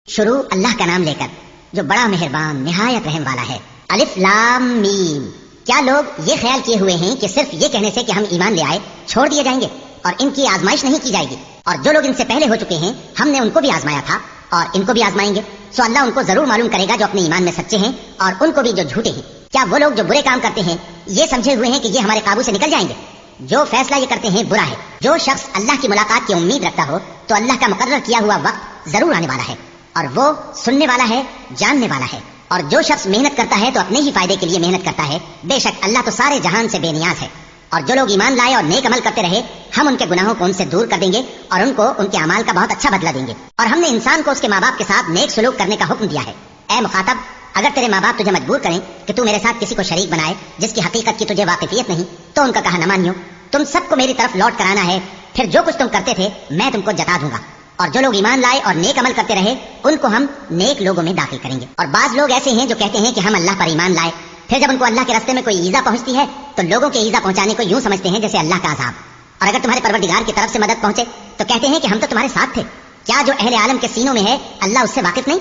شروع اللہ کا نام لے کر جو بڑا مہربان نہایت رحم والا ہے۔ الف لام میم۔ کیا لوگ یہ خیال کیے ہوئے ہیں کہ صرف یہ کہنے سے کہ ہم ایمان لے آئے چھوڑ دیے جائیں گے اور ان کی آزمائش نہیں کی جائے گی؟ اور جو لوگ ان سے پہلے ہو چکے ہیں ہم نے ان کو بھی آزمایا تھا اور ان کو بھی آزمائیں گے، سو اللہ ان کو ضرور معلوم کرے گا جو اپنے ایمان میں سچے ہیں اور ان کو بھی جو جھوٹے ہیں۔ کیا وہ لوگ جو برے کام کرتے ہیں یہ سمجھے ہوئے ہیں کہ یہ ہمارے قابو سے نکل جائیں گے؟ جو فیصلہ یہ کرتے ہیں برا ہے۔ جو شخص اللہ کی ملاقات کی امید رکھتا ہو تو اللہ کا مقرر کیا ہوا وقت ضرور آنے والا ہے اور وہ سننے والا ہے، جاننے والا ہے۔ اور جو شخص محنت کرتا ہے تو اپنے ہی فائدے کے لیے محنت کرتا ہے، بے شک اللہ تو سارے جہان سے بے نیاز ہے۔ اور جو لوگ ایمان لائے اور نیک عمل کرتے رہے ہم ان کے گناہوں کو ان سے دور کر دیں گے اور ان کو ان کے اعمال کا بہت اچھا بدلہ دیں گے۔ اور ہم نے انسان کو اس کے ماں باپ کے ساتھ نیک سلوک کرنے کا حکم دیا ہے۔ اے مخاطب، اگر تیرے ماں باپ تجھے مجبور کریں کہ تو میرے ساتھ کسی کو شریک بنائے جس کی حقیقت کی تجھے واقفیت نہیں تو ان کا کہا نہ مانیو۔ تم سب کو میری طرف لوٹ کر آنا ہے، پھر جو کچھ تم کرتے تھے میں تم کو جتا دوں گا۔ اور جو لوگ ایمان لائے اور نیک عمل کرتے رہے ان کو ہم نیک لوگوں میں داخل کریں گے۔ اور بعض لوگ ایسے ہیں جو کہتے ہیں کہ ہم اللہ پر ایمان لائے، پھر جب ان کو اللہ کے راستے میں کوئی ایذا پہنچتی ہے تو لوگوں کے ایذا پہنچانے کو یوں سمجھتے ہیں جیسے اللہ کا عذاب۔ اور اگر تمہارے پروردگار کی طرف سے مدد پہنچے تو کہتے ہیں کہ ہم تو تمہارے ساتھ تھے۔ کیا جو اہل عالم کے سینوں میں ہے اللہ اس سے واقف نہیں؟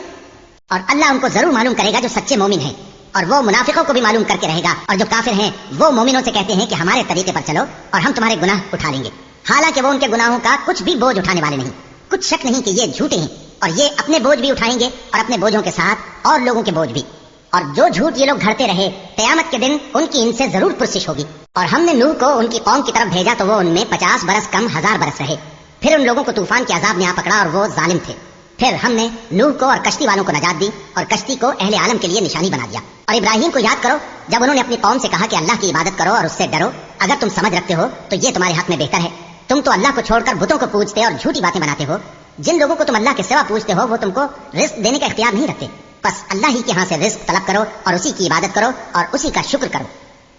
اور اللہ ان کو ضرور معلوم کرے گا جو سچے مومن ہیں، اور وہ منافقوں کو بھی معلوم کر کے رہے گا۔ اور جو کافر ہیں وہ مومنوں سے کہتے ہیں کہ ہمارے طریقے پر چلو اور ہم تمہارے گناہ اٹھا لیں گے، حالانکہ وہ ان کے گناہوں کا کچھ بھی بوجھ اٹھانے والے نہیں۔ کچھ شک نہیں کہ یہ جھوٹے ہیں اور یہ اپنے بوجھ بھی اٹھائیں گے اور اپنے بوجھوں کے ساتھ اور لوگوں کے بوجھ بھی۔ اور جو جھوٹ یہ لوگ گھڑتے رہے قیامت کے دن ان کی ان سے ضرور پرسش ہوگی۔ اور ہم نے نوح کو ان کی قوم کی طرف بھیجا تو وہ ان میں 50 برس کم 1000 برس رہے، پھر ان لوگوں کو طوفان کے عذاب نے آ پکڑا اور وہ ظالم تھے۔ پھر ہم نے نوح کو اور کشتی والوں کو نجات دی اور کشتی کو اہل عالم کے لیے نشانی بنا دیا۔ اور ابراہیم کو یاد کرو جب انہوں نے اپنی قوم سے کہا کہ اللہ کی عبادت کرو اور اس سے ڈرو، اگر تم سمجھ رکھتے ہو تو یہ تمہارے حق میں بہتر ہے۔ تم تو اللہ کو چھوڑ کر بتوں کو پوجتے اور جھوٹی باتیں بناتے ہو۔ جن لوگوں کو تم اللہ کے سوا پوجتے ہو وہ تم کو رزق دینے کا اختیار نہیں رکھتے، بس اللہ ہی کے ہاں سے رزق طلب کرو اور اسی کی عبادت کرو اور اسی کا شکر کرو،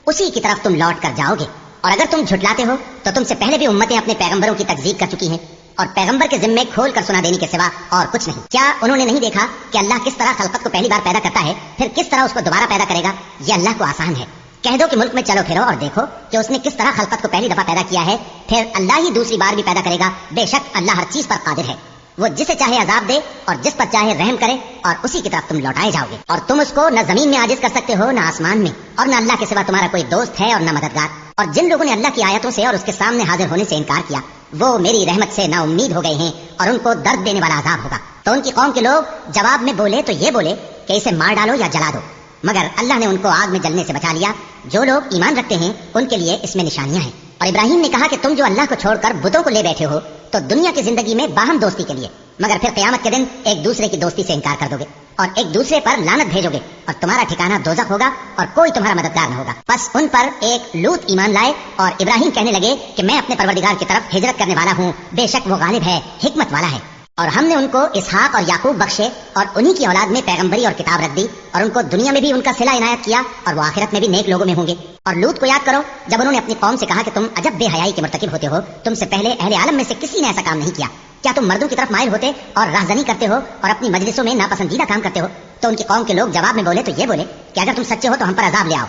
اسی کی طرف تم لوٹ کر جاؤ گے۔ اور اگر تم جھٹلاتے ہو تو تم سے پہلے بھی امتیں اپنے پیغمبروں کی تکذیب کر چکی ہیں اور پیغمبر کے ذمے کھول کر سنا دینے کے سوا اور کچھ نہیں۔ کیا انہوں نے نہیں دیکھا کہ اللہ کس طرح خلقت کو پہلی بار پیدا کرتا ہے پھر کس طرح اس کو دوبارہ پیدا کرے گا؟ یہ اللہ کو آسان ہے۔ کہہ دو کہ ملک میں چلو پھرو اور دیکھو کہ اس نے کس طرح خلقت کو پہلی دفعہ پیدا کیا ہے، پھر اللہ ہی دوسری بار بھی پیدا کرے گا۔ بے شک اللہ ہر چیز پر قادر ہے، وہ جسے چاہے عذاب دے اور جس پر چاہے رحم کرے، اور اسی کی طرف تم لوٹائے جاؤ گے۔ اور تم اس کو نہ زمین میں عاجز کر سکتے ہو نہ آسمان میں، اور نہ اللہ کے سوا تمہارا کوئی دوست ہے اور نہ مددگار۔ اور جن لوگوں نے اللہ کی آیتوں سے اور اس کے سامنے حاضر ہونے سے انکار کیا وہ میری رحمت سے نا امید ہو گئے ہیں اور ان کو درد دینے والا عذاب ہوگا۔ تو ان کی قوم کے لوگ جواب میں بولے تو یہ بولے کہ اسے مار ڈالو یا جلا دو، مگر اللہ نے ان کو آگ میں جلنے سے بچا لیا۔ جو لوگ ایمان رکھتے ہیں ان کے لیے اس میں نشانیاں ہیں۔ اور ابراہیم نے کہا کہ تم جو اللہ کو چھوڑ کر بتوں کو لے بیٹھے ہو تو دنیا کی زندگی میں باہم دوستی کے لیے، مگر پھر قیامت کے دن ایک دوسرے کی دوستی سے انکار کر دو گے اور ایک دوسرے پر لعنت بھیجو گے اور تمہارا ٹھکانہ دوزخ ہوگا اور کوئی تمہارا مددگار نہ ہوگا۔ بس ان پر ایک لوط ایمان لائے اور ابراہیم کہنے لگے کہ میں اپنے پروردگار کی طرف ہجرت کرنے والا ہوں، بے شک وہ غالب ہے، حکمت والا ہے۔ اور ہم نے ان کو اسحاق اور یعقوب بخشے اور انہی کی اولاد میں پیغمبری اور کتاب رکھ دی اور ان کو دنیا میں بھی ان کا صلہ عنایت کیا اور وہ آخرت میں بھی نیک لوگوں میں ہوں گے۔ اور لوط کو یاد کرو جب انہوں نے اپنی قوم سے کہا کہ تم عجب بے حیائی کے مرتکب ہوتے ہو، تم سے پہلے اہل عالم میں سے کسی نے ایسا کام نہیں کیا۔ کیا تم مردوں کی طرف مائل ہوتے اور راہزنی کرتے ہو اور اپنی مجلسوں میں ناپسندیدہ کام کرتے ہو؟ تو ان کی قوم کے لوگ جواب میں بولے تو یہ بولے کہ اگر تم سچے ہو تو ہم پر عذاب لے آؤ۔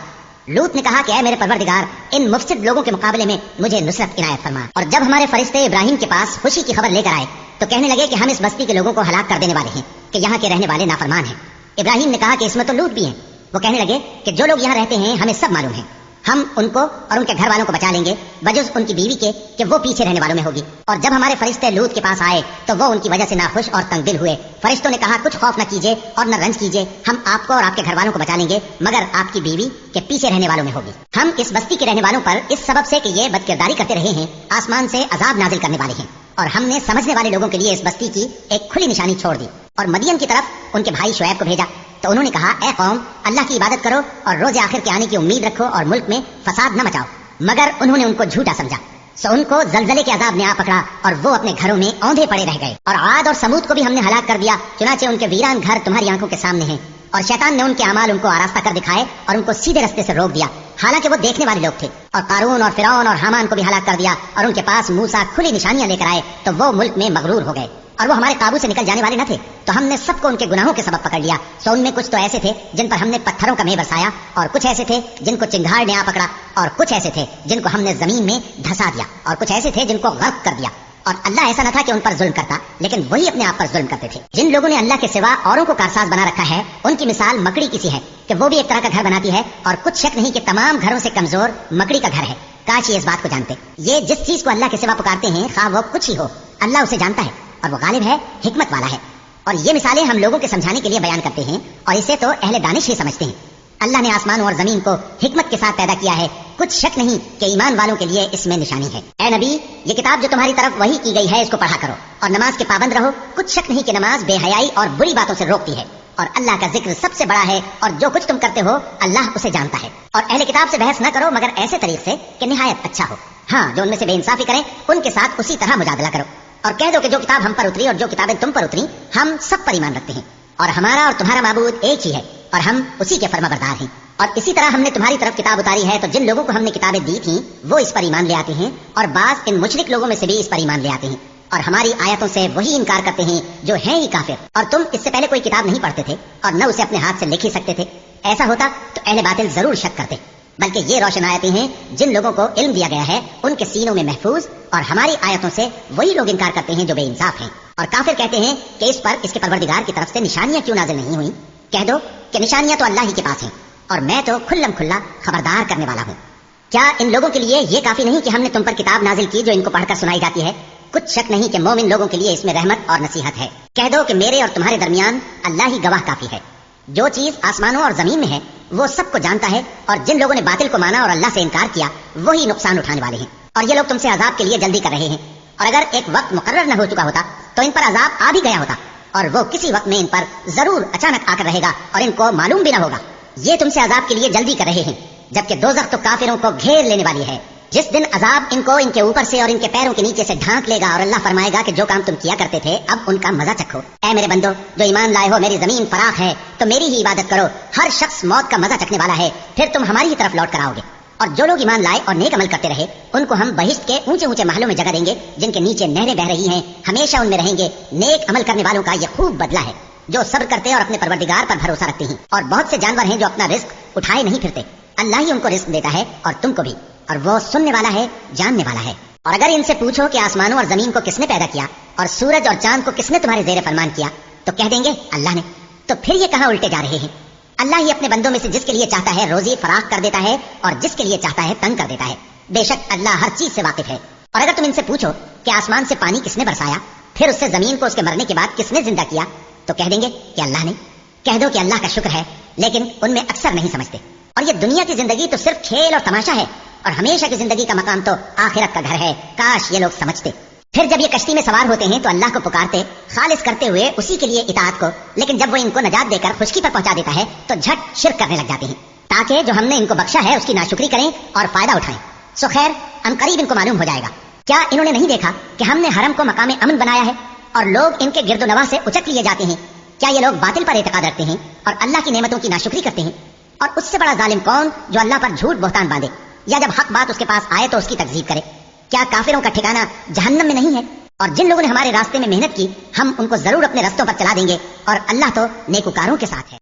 لوط نے کہا کہ اے میرے پروردگار ان مفسد لوگوں کے مقابلے میں مجھے نصرت عنایت فرما۔ اور جب ہمارے فرشتے ابراہیم کے پاس خوشی کی خبر لے کر آئے تو کہنے لگے کہ ہم اس بستی کے لوگوں کو ہلاک کر دینے والے ہیں کہ یہاں کے رہنے والے نافرمان ہیں۔ ابراہیم نے کہا کہ اس میں تو لوط بھی ہیں۔ وہ کہنے لگے کہ جو لوگ یہاں رہتے ہیں ہمیں سب معلوم ہے، ہم ان کو اور ان کے گھر والوں کو بچا لیں گے بجز ان کی بیوی کے کہ وہ پیچھے رہنے والوں میں ہوگی۔ اور جب ہمارے فرشتے لوط کے پاس آئے تو وہ ان کی وجہ سے ناخوش اور تنگ دل ہوئے۔ فرشتوں نے کہا کچھ خوف نہ کیجیے اور نہ رنج کیجیے، ہم آپ کو اور آپ کے گھر والوں کو بچا لیں گے مگر آپ کی بیوی کے پیچھے رہنے والوں میں ہوگی۔ ہم اس بستی کے رہنے والوں پر اس سبب سے کہ یہ بدکرداری کرتے رہے ہیں آسمان سے عذاب نازل کرنے والے ہیں، اور ہم نے سمجھنے والے لوگوں کے لیے اس بستی کی ایک کھلی نشانی چھوڑ دی۔ اور مدین کی طرف ان کے بھائی شعیب کو بھیجا تو انہوں نے کہا اے قوم اللہ کی عبادت کرو اور روز آخر کے آنے کی امید رکھو اور ملک میں فساد نہ مچاؤ، مگر انہوں نے ان کو جھوٹا سمجھا، سو ان کو زلزلے کے عذاب نے آ پکڑا اور وہ اپنے گھروں میں اوندھے پڑے رہ گئے۔ اور عاد اور سمود کو بھی ہم نے ہلاک کر دیا، چنانچہ ان کے ویران گھر تمہاری آنکھوں کے سامنے ہیں، اور شیطان نے ان کے اعمال ان کو آراستہ کر دکھائے اور ان کو سیدھے رستے سے روک دیا، حالانکہ وہ دیکھنے والے لوگ تھے۔ اور قارون اور فرعون اور حامان کو بھی ہلاک کر دیا اور ان کے پاس موسیٰ کھلی نشانیاں لے کر آئے تو وہ ملک میں مغرور ہو گئے اور وہ ہمارے قابو سے نکل جانے والے نہ تھے، تو ہم نے سب کو ان کے گناہوں کے سبب پکڑ لیا۔ سو ان میں کچھ تو ایسے تھے جن پر ہم نے پتھروں کا مے برسایا، اور کچھ ایسے تھے جن کو چنگھاڑ نے آ پکڑا، اور کچھ ایسے تھے جن کو ہم نے زمین میں دھسا دیا، اور کچھ ایسے تھے جن کو غرق کر دیا۔ اور اللہ ایسا نہ تھا کہ ان پر ظلم کرتا، لیکن وہی اپنے آپ پر ظلم کرتے تھے۔ جن لوگوں نے اللہ کے سوا اوروں کو کارساز بنا رکھا ہے، ان کی مثال مکڑی کی سی ہے کہ وہ بھی ایک طرح کا گھر بناتی ہے، اور کچھ شک نہیں کہ تمام گھروں سے کمزور مکڑی کا گھر ہے۔ کاش یہ اس بات کو جانتے۔ یہ جس چیز کو اللہ کے سوا پکارتے ہیں، خواہ وہ کچھ ہی ہو، اللہ اسے جانتا ہے اور وہ غالب ہے، حکمت والا ہے۔ اور یہ مثالیں ہم لوگوں کے سمجھانے کے لیے بیان کرتے ہیں، اور اسے تو اہل دانش ہی سمجھتے ہیں۔ اللہ نے آسمانوں اور زمین کو حکمت کے ساتھ پیدا کیا ہے، کچھ شک نہیں کہ ایمان والوں کے لیے اس میں نشانی ہے۔ اے نبی، یہ کتاب جو تمہاری طرف وحی کی گئی ہے، اس کو پڑھا کرو اور نماز کے پابند رہو۔ کچھ شک نہیں کہ نماز بے حیائی اور بری باتوں سے روکتی ہے، اور اللہ کا ذکر سب سے بڑا ہے، اور جو کچھ تم کرتے ہو اللہ اسے جانتا ہے۔ اور اہل کتاب سے بحث نہ کرو مگر ایسے طریق سے کہ نہایت اچھا ہو۔ ہاں، جو ان میں سے بے انصافی کریں ان کے ساتھ اسی طرح مجادلہ کرو، اور کہہ دو کہ جو کتاب ہم پر اتری اور جو کتابیں تم پر اتری، ہم سب پر ایمان رکھتے ہیں، اور ہمارا اور تمہارا معبود ایک ہی ہے، اور ہم اسی کے فرما بردار ہیں۔ اور اسی طرح ہم نے تمہاری طرف کتاب اتاری ہے، تو جن لوگوں کو ہم نے کتابیں دی تھیں وہ اس پر ایمان لے آتے ہیں، اور بعض ان مشرک لوگوں میں سے بھی اس پر ایمان لے آتے ہیں، اور ہماری آیتوں سے وہی انکار کرتے ہیں جو ہیں ہی کافر۔ اور تم اس سے پہلے کوئی کتاب نہیں پڑھتے تھے اور نہ اسے اپنے ہاتھ سے لکھ ہی سکتے تھے۔ ایسا ہوتا تو اہل باطل ضرور شک کرتے، بلکہ یہ روشن آیتیں ہیں جن لوگوں کو علم دیا گیا ہے ان کے سینوں میں محفوظ، اور ہماری آیتوں سے وہی لوگ انکار کرتے ہیں جو بے انصاف ہیں۔ اور کافر کہتے ہیں کہ اس پر اس کے پروردگار کی طرف سے نشانیاں کیوں نازل نہیں ہوئیں؟ کہہ دو کہ نشانیاں تو اللہ ہی کے پاس ہیں، اور میں تو کھلم کھلا خبردار کرنے والا ہوں۔ کیا ان لوگوں کے لیے یہ کافی نہیں کہ ہم نے تم پر کتاب نازل کی جو ان کو پڑھ کر سنائی جاتی ہے؟ کچھ شک نہیں کہ مومن لوگوں کے لیے اس میں رحمت اور نصیحت ہے۔ کہہ دو کہ میرے اور تمہارے درمیان اللہ ہی گواہ کافی ہے۔ جو چیز آسمانوں اور زمین میں ہے وہ سب کو جانتا ہے، اور جن لوگوں نے باطل کو مانا اور اللہ سے انکار کیا وہی نقصان اٹھانے والے ہیں۔ اور یہ لوگ تم سے عذاب کے لیے جلدی کر رہے ہیں، اور اگر ایک وقت مقرر نہ ہو چکا ہوتا تو ان پر عذاب آ بھی گیا ہوتا، اور وہ کسی وقت میں ان پر ضرور اچانک آ کر رہے گا اور ان کو معلوم بھی نہ ہوگا۔ یہ تم سے عذاب کے لیے جلدی کر رہے ہیں، جبکہ دوزخ تو کافروں کو گھیر لینے والی ہے۔ جس دن عذاب ان کو ان کے اوپر سے اور ان کے پیروں کے نیچے سے ڈھانک لے گا، اور اللہ فرمائے گا کہ جو کام تم کیا کرتے تھے اب ان کا مزہ چکھو۔ اے میرے بندو جو ایمان لائے ہو، میری زمین فراخ ہے تو میری ہی عبادت کرو۔ ہر شخص موت کا مزہ چکھنے والا ہے، پھر تم ہماری ہی طرف لوٹ کر آؤ گے۔ اور جو لوگ ایمان لائے اور نیک عمل کرتے رہے ان کو ہم بہشت کے اونچے اونچے محلوں میں جگہ دیں گے، جن کے نیچے نہریں بہ رہی ہیں، ہمیشہ ان میں رہیں گے۔ نیک عمل کرنے والوں کا یہ خوب بدلہ ہے جو صبر کرتے اور اپنے پروردگار پر بھروسہ رکھتے ہیں۔ اور بہت سے جانور ہیں جو اپنا رزق اٹھائے نہیں پھرتے، اللہ ہی ان کو رزق دیتا ہے اور تم کو بھی، اور وہ سننے والا ہے، جاننے والا ہے۔ اور اگر ان سے پوچھو کہ آسمانوں اور زمین کو کس نے پیدا کیا اور سورج اور چاند کو کس نے تمہارے زیر فرمان کیا، تو کہہ دیں گے اللہ نے۔ تو پھر یہ کہاں الٹے جا رہے ہیں؟ اللہ ہی اپنے بندوں میں سے جس کے لیے چاہتا ہے روزی فراخ کر دیتا ہے، اور جس کے لیے چاہتا ہے تنگ کر دیتا ہے۔ بے شک اللہ ہر چیز سے واقف ہے۔ اور اگر تم ان سے پوچھو کہ آسمان سے پانی کس نے برسایا، پھر اس سے زمین کو اس کے مرنے کے بعد کس نے زندہ کیا، تو کہہ دیں گے کہ اللہ نے۔ کہہ دو کہ اللہ کا شکر ہے، لیکن ان میں اکثر نہیں سمجھتے۔ اور یہ دنیا کی زندگی تو صرف کھیل اور تماشا ہے، اور ہمیشہ کی زندگی کا مقام تو آخرت کا گھر ہے۔ کاش یہ لوگ سمجھتے۔ پھر جب یہ کشتی میں سوار ہوتے ہیں تو اللہ کو پکارتے، خالص کرتے ہوئے اسی کے لیے اطاعت کو، لیکن جب وہ ان کو نجات دے کر خشکی پر پہنچا دیتا ہے تو جھٹ شرک کرنے لگ جاتے ہیں، تاکہ جو ہم نے ان کو بخشا ہے اس کی ناشکری کریں اور فائدہ اٹھائیں۔ سو خیر، عنقریب ان کو معلوم ہو جائے گا۔ کیا انہوں نے نہیں دیکھا کہ ہم نے حرم کو مقام امن بنایا ہے اور لوگ ان کے گرد و نواح سے اچک لیے جاتے ہیں؟ کیا یہ لوگ باطل پر اعتقاد رکھتے ہیں اور اللہ کی نعمتوں کی ناشکری کرتے ہیں؟ اور اس سے بڑا ظالم کون جو اللہ پر جھوٹ بہتان باندھے، یا جب حق بات اس کے پاس آئے تو اس کی تکذیب کرے؟ کیا کافروں کا ٹھکانہ جہنم میں نہیں ہے؟ اور جن لوگوں نے ہمارے راستے میں محنت کی ہم ان کو ضرور اپنے رستوں پر چلا دیں گے، اور اللہ تو نیکوکاروں کے ساتھ ہے۔